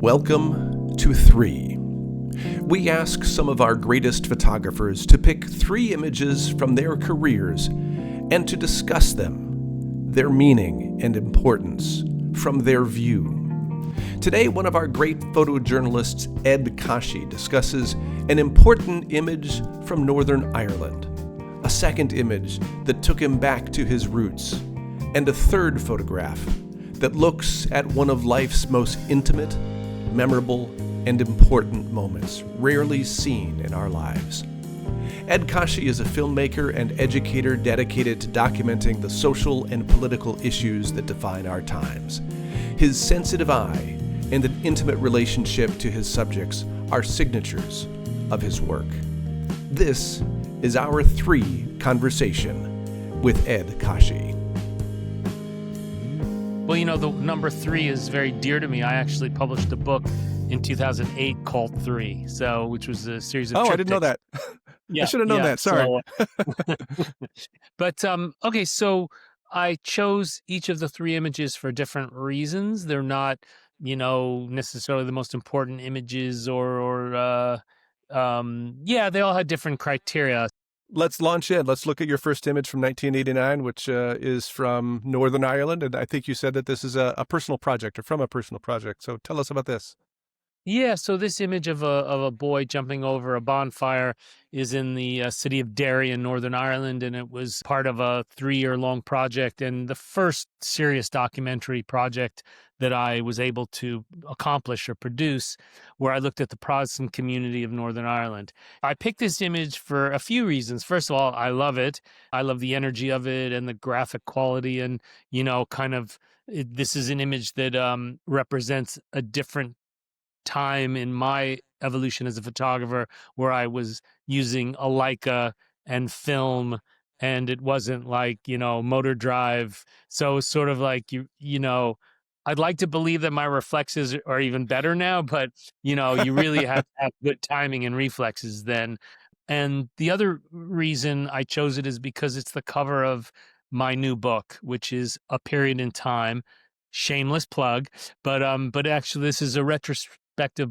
Welcome to 3. We ask some of our greatest photographers to pick 3 images from their careers and to discuss them, their meaning and importance, from their view. Today, one of our great photojournalists, Ed Kashi, discusses an important image from Northern Ireland, a second image that took him back to his roots, and a third photograph that looks at one of life's most intimate, memorable, and important moments rarely seen in our lives. Ed Kashi is a filmmaker and educator dedicated to documenting the social and political issues that define our times. His sensitive eye and an intimate relationship to his subjects are signatures of his work. This is our 3 conversation with Ed Kashi. Well, you know, the number 3 is very dear to me. I actually published a book in 2008 called 3, which was a series of triptychs. I didn't know that. Yeah, I should have known that. Sorry. But okay, so I chose each of the 3 images for different reasons. They're not, necessarily the most important images, they all had different criteria. Let's launch in. Let's look at your first image from 1989, which is from Northern Ireland. And I think you said that this is a personal project or from a personal project. So tell us about this. Yeah, so this image of a boy jumping over a bonfire is in the city of Derry in Northern Ireland, and it was part of a 3-year-long project and the first serious documentary project that I was able to accomplish or produce, where I looked at the Protestant community of Northern Ireland. I picked this image for a few reasons. First of all, I love it. I love the energy of it and the graphic quality, and this is an image that represents a different time in my evolution as a photographer, where I was using a Leica and film, and it wasn't like, motor drive. So it's sort of like, I'd like to believe that my reflexes are even better now, but you really have to have good timing and reflexes then. And the other reason I chose it is because it's the cover of my new book, which is A Period in Time. Shameless plug, but actually this is a retrospective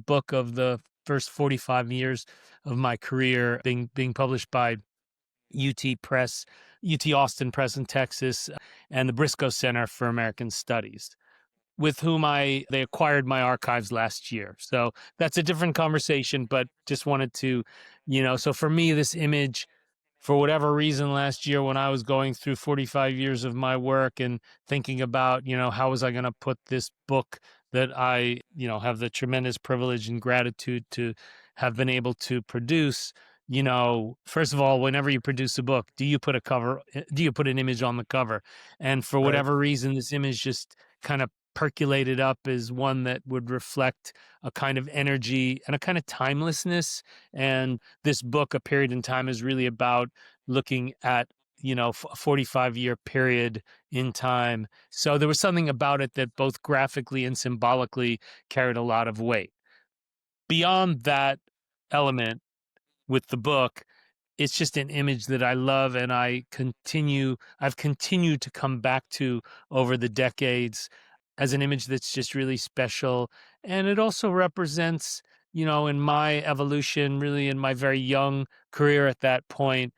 book of the first 45 years of my career, being published by UT Press, UT Austin Press in Texas, and the Briscoe Center for American Studies, with whom they acquired my archives last year. So that's a different conversation, but just wanted to, so for me, this image, for whatever reason, last year when I was going through 45 years of my work and thinking about, how was I going to put this book that I, have the tremendous privilege and gratitude to have been able to produce. First of all, whenever you produce a book, do you put an image on the cover? And for whatever reason, this image just kind of percolated up as one that would reflect a kind of energy and a kind of timelessness. And this book, A Period in Time, is really about looking at, a 45-year period in time. So there was something about it that both graphically and symbolically carried a lot of weight. Beyond that element with the book, it's just an image that I love, and I've continued to come back to over the decades as an image that's just really special. And it also represents, in my evolution, really in my very young career at that point,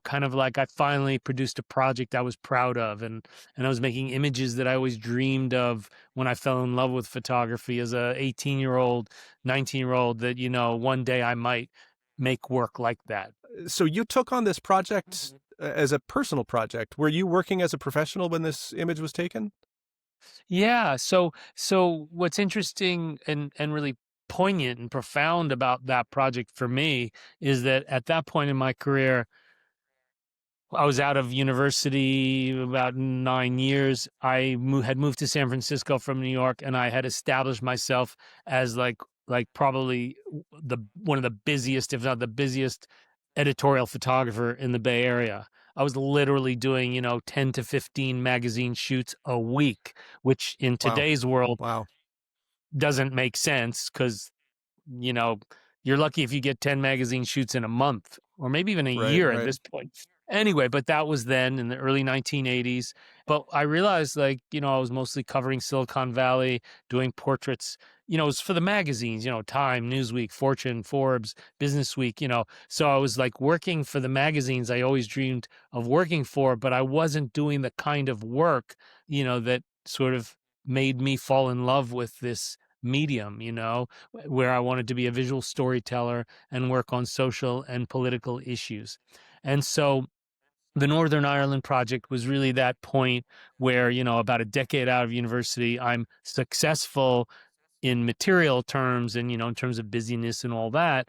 kind of like I finally produced a project I was proud of, and I was making images that I always dreamed of when I fell in love with photography as a 18-year-old, 19-year-old, that, one day I might make work like that. So you took on this project as a personal project. Were you working as a professional when this image was taken? Yeah. So what's interesting and really poignant and profound about that project for me is that at that point in my career, I was out of university about 9 years. I had moved to San Francisco from New York, and I had established myself as like probably one of the busiest, if not the busiest, editorial photographer in the Bay Area. I was literally doing, 10 to 15 magazine shoots a week, which in today's world doesn't make sense because, you're lucky if you get 10 magazine shoots in a month or maybe even a year at this point. Anyway, but that was then in the early 1980s. But I realized, like, I was mostly covering Silicon Valley, doing portraits. It was for the magazines, Time, Newsweek, Fortune, Forbes, Business Week, So I was like working for the magazines I always dreamed of working for, but I wasn't doing the kind of work, that sort of made me fall in love with this medium, where I wanted to be a visual storyteller and work on social and political issues. And so the Northern Ireland project was really that point where, about a decade out of university, I'm successful in material terms and, in terms of busyness and all that.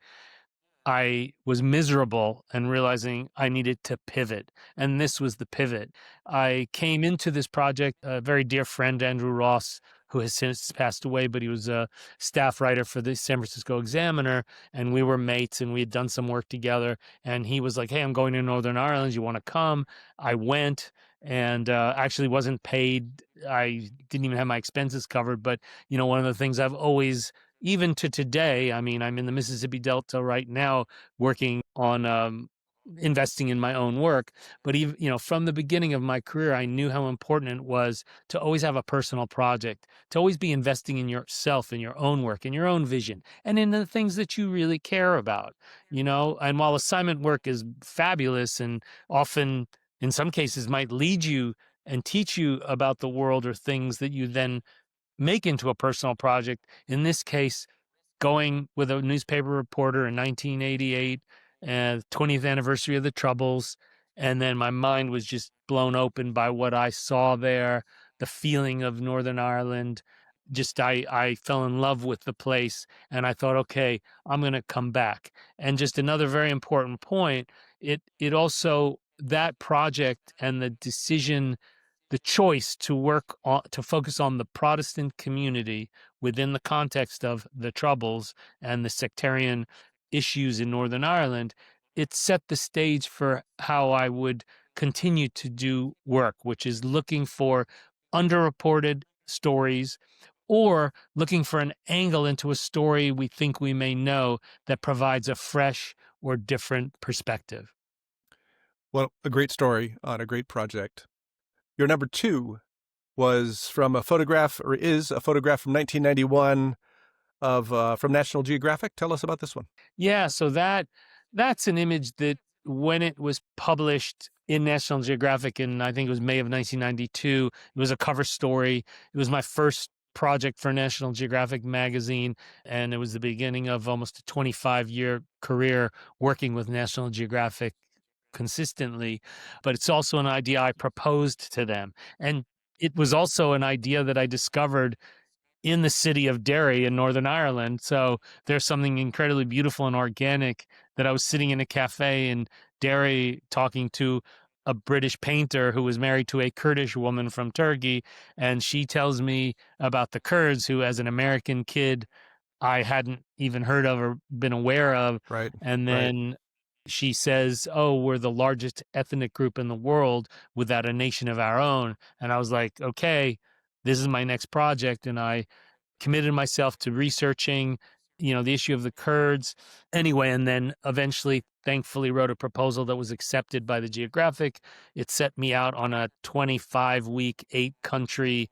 I was miserable and realizing I needed to pivot. And this was the pivot. I came into this project, a very dear friend, Andrew Ross, who has since passed away, but he was a staff writer for the San Francisco Examiner. And we were mates and we had done some work together. And he was like, "Hey, I'm going to Northern Ireland. You want to come?" I went and actually wasn't paid. I didn't even have my expenses covered. But, one of the things I've always even to today, I mean, I'm in the Mississippi Delta right now working on investing in my own work. But even, from the beginning of my career, I knew how important it was to always have a personal project, to always be investing in yourself, in your own work, in your own vision, and in the things that you really care about, And while assignment work is fabulous and often, in some cases, might lead you and teach you about the world or things that you then make into a personal project. In this case, going with a newspaper reporter in 1988, 20th anniversary of the Troubles. And then my mind was just blown open by what I saw there, the feeling of Northern Ireland. Just I fell in love with the place and I thought, okay, I'm going to come back. And just another very important point, it also, that project and the decision, the choice to work on, to focus on the Protestant community within the context of the Troubles and the sectarian issues in Northern Ireland, it set the stage for how I would continue to do work, which is looking for underreported stories or looking for an angle into a story we think we may know that provides a fresh or different perspective. Well, a great story on a great project. Your number two was from a photograph, or is a photograph from 1991 of from National Geographic. Tell us about this one. Yeah, so that's an image that when it was published in National Geographic in, I think it was May of 1992, it was a cover story. It was my first project for National Geographic magazine, and it was the beginning of almost a 25-year career working with National Geographic consistently. But it's also an idea I proposed to them. And it was also an idea that I discovered in the city of Derry in Northern Ireland. So there's something incredibly beautiful and organic that I was sitting in a cafe in Derry talking to a British painter who was married to a Kurdish woman from Turkey. And she tells me about the Kurds, who, as an American kid, I hadn't even heard of or been aware of. Right. And Right. then she says, "Oh, we're the largest ethnic group in the world without a nation of our own." And I was like, okay, this is my next project. And I committed myself to researching, the issue of the Kurds. Anyway, and then eventually, thankfully, wrote a proposal that was accepted by the Geographic. It set me out on a 25-week, 8-country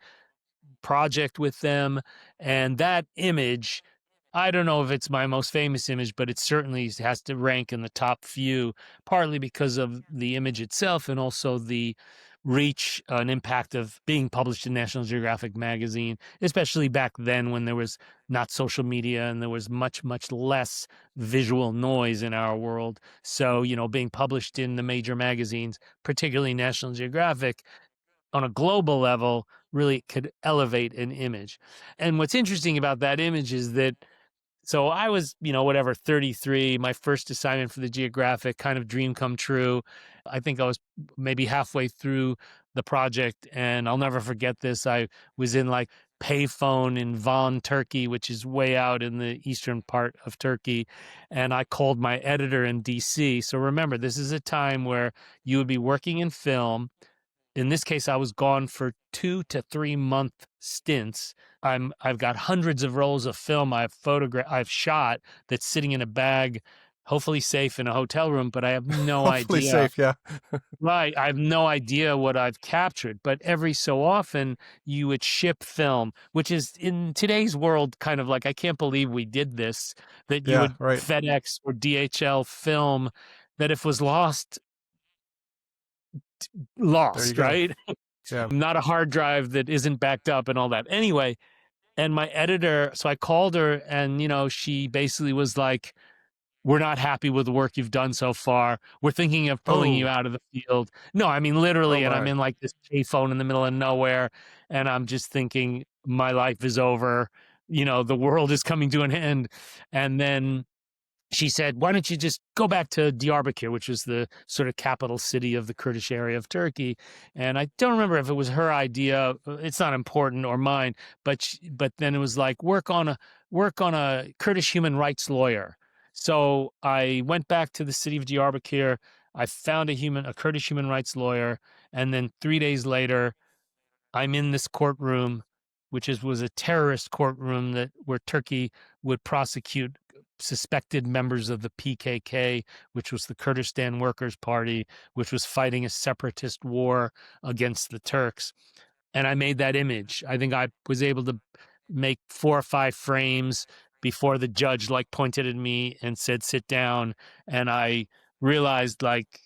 project with them. And that image, I don't know if it's my most famous image, but it certainly has to rank in the top few, partly because of the image itself and also the reach and impact of being published in National Geographic magazine, especially back then when there was not social media and there was much, much less visual noise in our world. So, being published in the major magazines, particularly National Geographic, on a global level, really could elevate an image. And what's interesting about that image is that, so I was, 33, my first assignment for the Geographic, kind of dream come true. I think I was maybe halfway through the project, and I'll never forget this. I was in like payphone in Van, Turkey, which is way out in the eastern part of Turkey. And I called my editor in DC. So remember, this is a time where you would be working in film. In this case, I was gone for 2 to 3 month stints. I've got hundreds of rolls of film I've shot that's sitting in a bag hopefully safe in a hotel room, but I have no Hopefully idea. safe. Yeah. Right. I have no idea what I've captured, but every so often you would ship film, which is in today's world kind of like, I can't believe we did this, that you Yeah. would Right. FedEx or DHL film that if was lost, There you lost, go. right? Yeah. Not a hard drive that isn't backed up and all that. Anyway, and my editor, so I called her and, she basically was like, we're not happy with the work you've done so far. We're thinking of pulling you Oh. out of the field. No, I mean, Oh literally. And I'm my. in like this payphone in the middle of nowhere. And I'm just thinking, my life is over. The world is coming to an end. And then she said, why don't you just go back to Diyarbakir, which was the sort of capital city of the Kurdish area of Turkey. And I don't remember if it was her idea. It's not important, or mine, but then it was like, work on a Kurdish human rights lawyer. So I went back to the city of Diyarbakir. I found a Kurdish human rights lawyer. And then 3 days later, I'm in this courtroom, which was a terrorist courtroom where Turkey would prosecute suspected members of the PKK, which was the Kurdistan Workers' Party, which was fighting a separatist war against the Turks. And I made that image. I think I was able to make 4 or 5 frames before the judge like pointed at me and said, sit down. And I realized, like,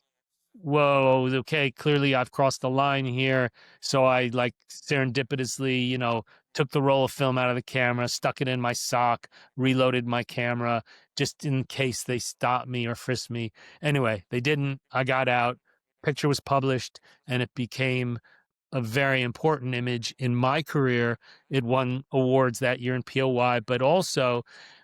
whoa, okay, clearly I've crossed the line here. So I like serendipitously, took the roll of film out of the camera, stuck it in my sock, reloaded my camera just in case they stopped me or frisked me. Anyway, they didn't. I got out. Picture was published, and it became a very important image in my career. It won awards that year in POYi, but also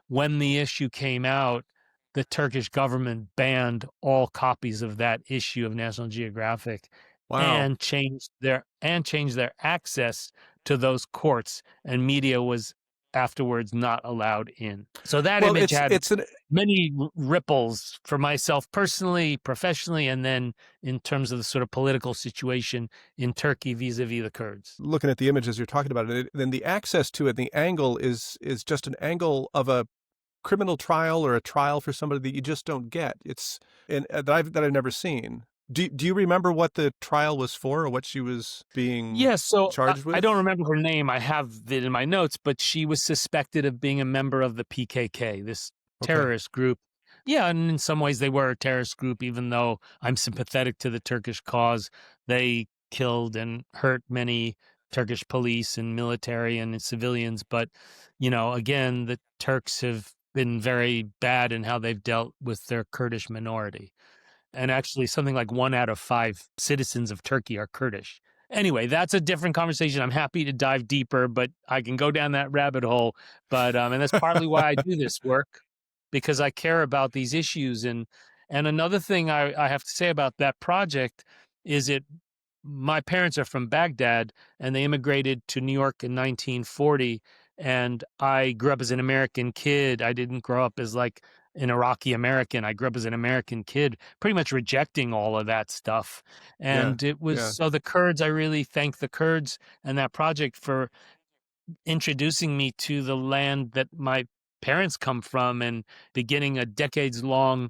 when the issue came out, the Turkish government banned all copies of that issue of National Geographic Wow. and changed their access to those courts, and media was afterwards not allowed in. So that Well, image had it's an many ripples for myself personally, professionally, and then in terms of the sort of political situation in Turkey vis-a-vis the Kurds. looking at the images you're talking about, and then the access to it, the angle is just an angle of a criminal trial or a trial for somebody that you just don't get. It's and that I've never seen. Do you remember what the trial was for, or what she was being Yeah, so charged I don't with? remember her name. I have it in my notes, but she was suspected of being a member of the PKK, this Okay. terrorist group. Yeah, and in some ways they were a terrorist group, even though I'm sympathetic to the Turkish cause. They killed and hurt many Turkish police and military and civilians. But, again, the Turks have been very bad in how they've dealt with their Kurdish minority. And actually, something like 1 out of 5 citizens of Turkey are Kurdish. Anyway, that's a different conversation. I'm happy to dive deeper, but I can go down that rabbit hole. But and that's partly why I do this work, because I care about these issues. And another thing I have to say about that project is my parents are from Baghdad, and they immigrated to New York in 1940. And I grew up as an American kid. I didn't grow up as like an Iraqi American. I grew up as an American kid, pretty much rejecting all of that stuff. Yeah. And it was Yeah. so the Kurds, I really thank the Kurds and that project for introducing me to the land that my parents come from, and beginning a decades long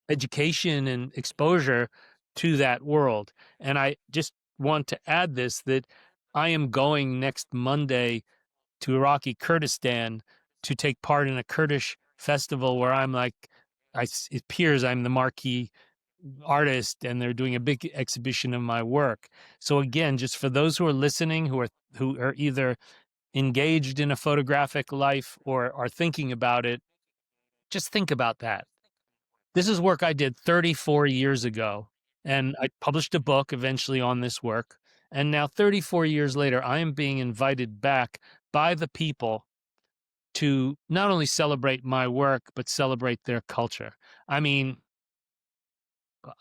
education and exposure to that world. And I just want to add this, that I am going next Monday to Iraqi Kurdistan to take part in a Kurdish festival where I'm like, it appears I'm the marquee artist, and they're doing a big exhibition of my work. So again, just for those who are listening, who are either engaged in a photographic life or are thinking about it, just think about that. This is work I did 34 years ago, and I published a book eventually on this work. And now, 34 years later, I am being invited back by the people to not only celebrate my work, but celebrate their culture. I mean, I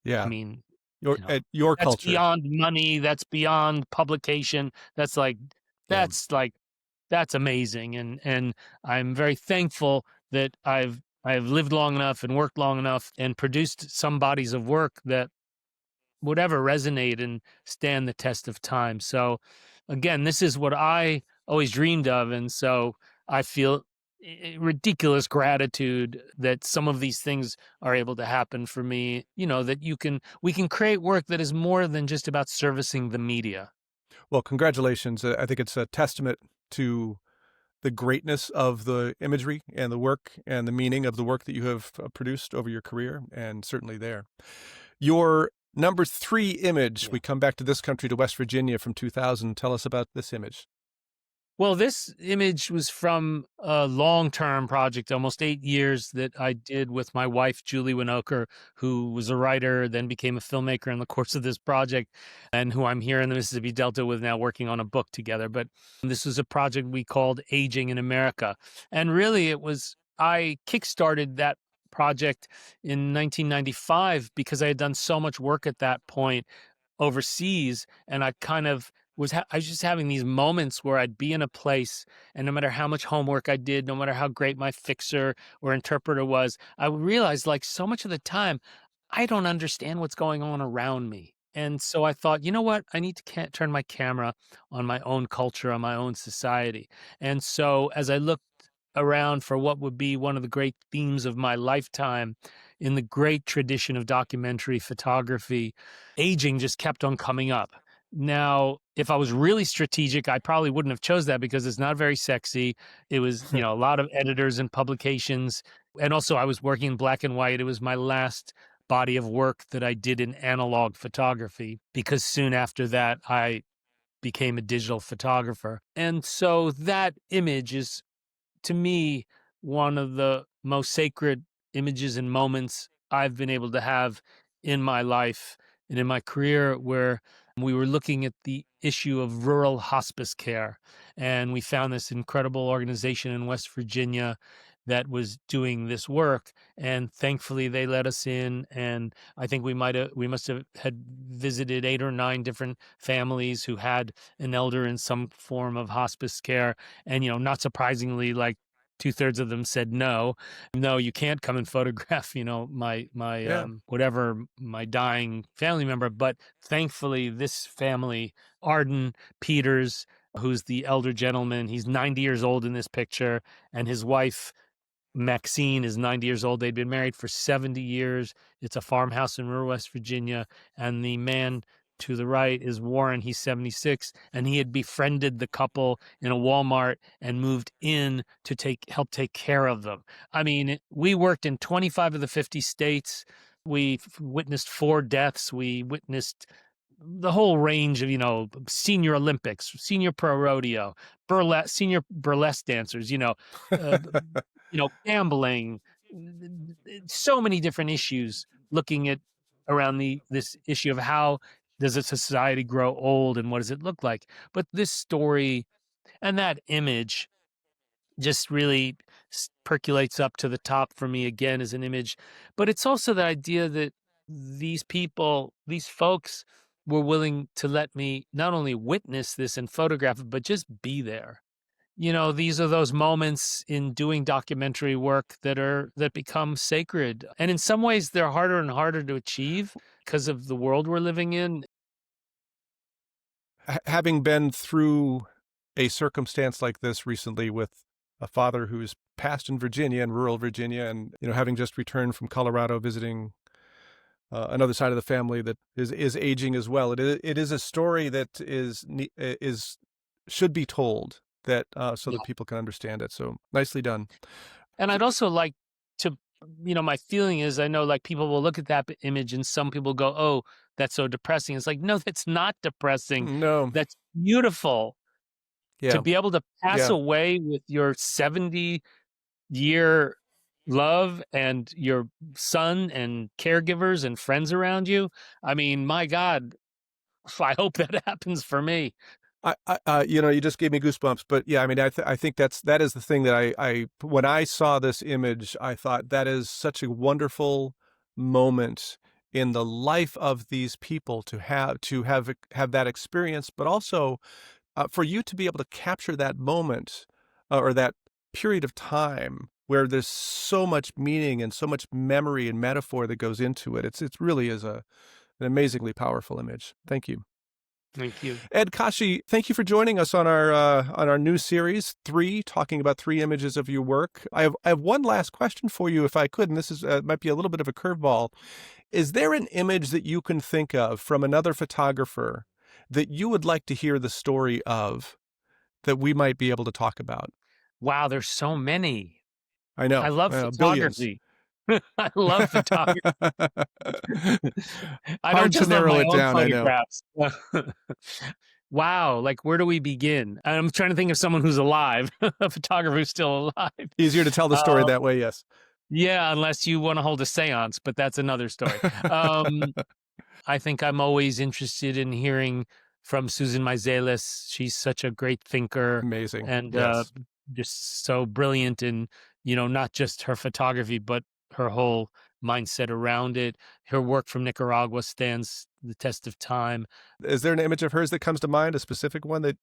Yeah. mean, Your your that's culture. beyond money. That's beyond publication. Yeah. That's like, that's amazing. And I'm very thankful that I've lived long enough and worked long enough and produced some bodies of work that would ever resonate and stand the test of time. So again, this is what I always dreamed of. And so I feel ridiculous gratitude that some of these things are able to happen for me, that we can create work that is more than just about servicing the media. Well, congratulations. I think it's a testament to the greatness of the imagery and the work and the meaning of the work that you have produced over your career, and certainly there. Your number 3 image, Yeah. we come back to this country, to West Virginia from 2000. Tell us about this image. Well, this image was from a long-term project, almost 8 years, that I did with my wife, Julie Winokur, who was a writer, then became a filmmaker in the course of this project, and who I'm here in the Mississippi Delta with now, working on a book together. But this was a project we called Aging in America. And really I kickstarted that project in 1995 because I had done so much work at that point overseas, and I kind of I was just having these moments where I'd be in a place, and no matter how much homework I did, no matter how great my fixer or interpreter was, I would realize, like, so much of the time I don't understand what's going on around me. And so I thought, you know what? I need to turn my camera on my own culture, on my own society. And so as I looked around for what would be one of the great themes of my lifetime in the great tradition of documentary photography, aging just kept on coming up. Now, if I was really strategic, I probably wouldn't have chose that because it's not very sexy. It was, a lot of editors and publications. And also I was working in black and white. It was my last body of work that I did in analog photography, because soon after that I became a digital photographer. And so that image is, to me, one of the most sacred images and moments I've been able to have in my life and in my career, where we were looking at the issue of rural hospice care. And we found this incredible organization in West Virginia that was doing this work. And thankfully they let us in. And I think we must have had visited 8 or 9 different families who had an elder in some form of hospice care. And, not surprisingly, like, 2/3 of them said no. No, you can't come and photograph, Yeah. whatever, my dying family member. But thankfully, this family, Arden Peters, who's the elder gentleman, he's 90 years old in this picture, and his wife, Maxine, is 90 years old. They'd been married for 70 years. It's a farmhouse in rural West Virginia. And the man to the right is Warren. He's 76. And he had befriended the couple in a Walmart and moved in to help take care of them. I mean, we worked in 25 of the 50 states. We witnessed 4 deaths. We witnessed the whole range of, senior Olympics, senior pro rodeo, senior burlesque dancers, uh, gambling, so many different issues, looking at around this issue of how does a society grow old and what does it look like. But this story and that image just really percolates up to the top for me again as an image. But it's also the idea that these people, these folks, were willing to let me not only witness this and photograph it, but just be there. These are those moments in doing documentary work that become sacred. And in some ways they're harder and harder to achieve because of the world we're living in. Having been through a circumstance like this recently with a father who's passed in Virginia, in rural Virginia, and having just returned from Colorado, visiting another side of the family that is aging as well. It is a story that is should be told, that so Yeah. that people can understand it. So nicely done. And I'd also like to, my feeling is, I know, like, people will look at that image and some people go, "Oh, that's so depressing." It's like, no, that's not depressing. No, That's beautiful to yeah, be able to pass yeah. away with your 70-year love and your son and caregivers and friends around you. I mean, my God, I hope that happens for me. You just gave me goosebumps. But yeah, I mean, I think that is the thing that I when I saw this image, I thought that is such a wonderful moment in the life of these people to have that experience, but also for you to be able to capture that moment or that period of time where there's so much meaning and so much memory and metaphor that goes into it. It really is an amazingly powerful image. Thank you. Thank you. Ed Kashi, thank you for joining us on our new series 3, talking about 3 images of your work. I have one last question for you, if I could, and this is might be a little bit of a curveball. Is there an image that you can think of from another photographer that you would like to hear the story of that we might be able to talk about? Wow, there's so many. I love I know, billions. photography. I love photography. I don't Hard to just love narrow my it own down, I know. photographs. Wow, like, where do we begin? I'm trying to think of someone who's alive, a photographer who's still alive. Easier to tell the story Um, that way, yes. yeah, unless you wanna hold a seance, but that's another story. Um, I think I'm always interested in hearing from Susan Meiselas. She's such a great thinker Amazing. and Yes. just so brilliant in, not just her photography, but her whole mindset around it. Her work from Nicaragua stands the test of time. Is there an image of hers that comes to mind, a specific one that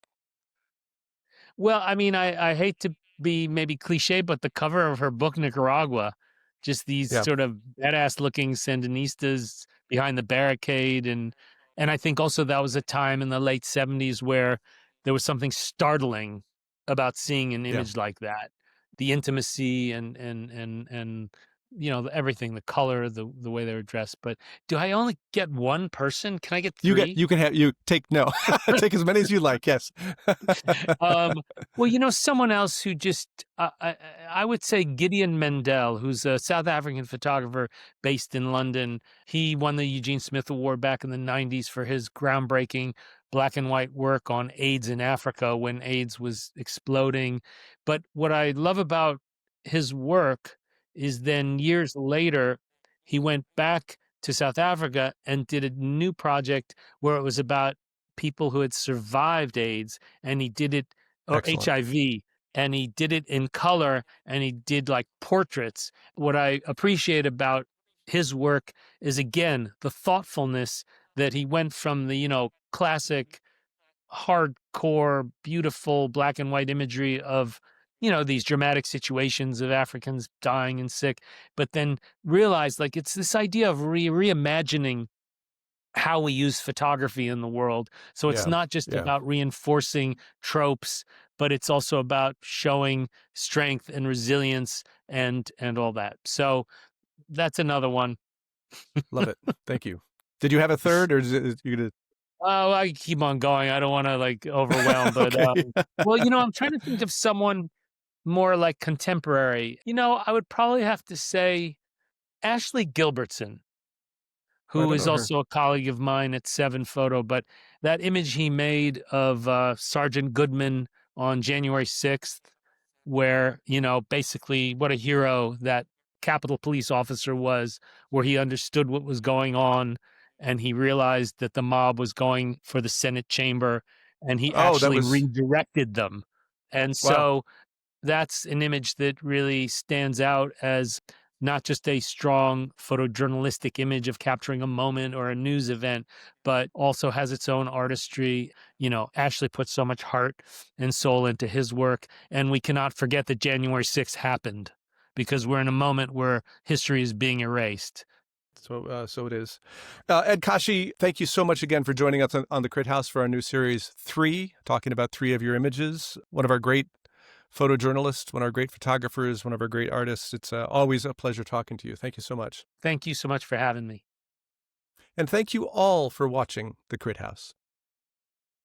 Well, I mean, I hate to be maybe cliche, but the cover of her book, Nicaragua, just these yeah, sort of badass looking Sandinistas behind the barricade. And I think also that was a time in the late 70s where there was something startling about seeing an yeah. image like that. The intimacy and everything, the color, the way they were dressed. But do I only get one person? Can I get three? You take no. Take as many as you like, yes. Um, well, someone else who just, I would say Gideon Mendel, who's a South African photographer based in London. He won the Eugene Smith Award back in the 90s for his groundbreaking black and white work on AIDS in Africa when AIDS was exploding. But what I love about his work is then years later, he went back to South Africa and did a new project where it was about people who had survived AIDS, and he did it, or Excellent. HIV, and he did it in color, and he did like portraits. What I appreciate about his work is, again, the thoughtfulness that he went from the, classic hardcore beautiful black and white imagery of these dramatic situations of Africans dying and sick, but then realized, like, it's this idea of reimagining how we use photography in the world. So it's Yeah. not just Yeah. about reinforcing tropes, but it's also about showing strength and resilience and all that. So that's another one. Love it. Thank you. Did you have a third, or is you gonna Oh, I keep on going. I don't want to like overwhelm, but Okay. well, I'm trying to think of someone more like contemporary. I would probably have to say Ashley Gilbertson, Oh, I who don't is know her. also a colleague of mine at VII Photo. But that image he made of Sergeant Goodman on January 6th, where, basically what a hero that Capitol Police officer was, where he understood what was going on and he realized that the mob was going for the Senate chamber and he Oh, that actually was redirected them. And wow. so that's an image that really stands out as not just a strong photojournalistic image of capturing a moment or a news event, but also has its own artistry. Ashley put so much heart and soul into his work. And we cannot forget that January 6th happened because we're in a moment where history is being erased. So it is. Ed Kashi, thank you so much again for joining us on the Crit House for our new series 3, talking about 3 of your images. One of our great photojournalists, one of our great photographers, one of our great artists. It's always a pleasure talking to you. Thank you so much. Thank you so much for having me. And thank you all for watching the Crit House.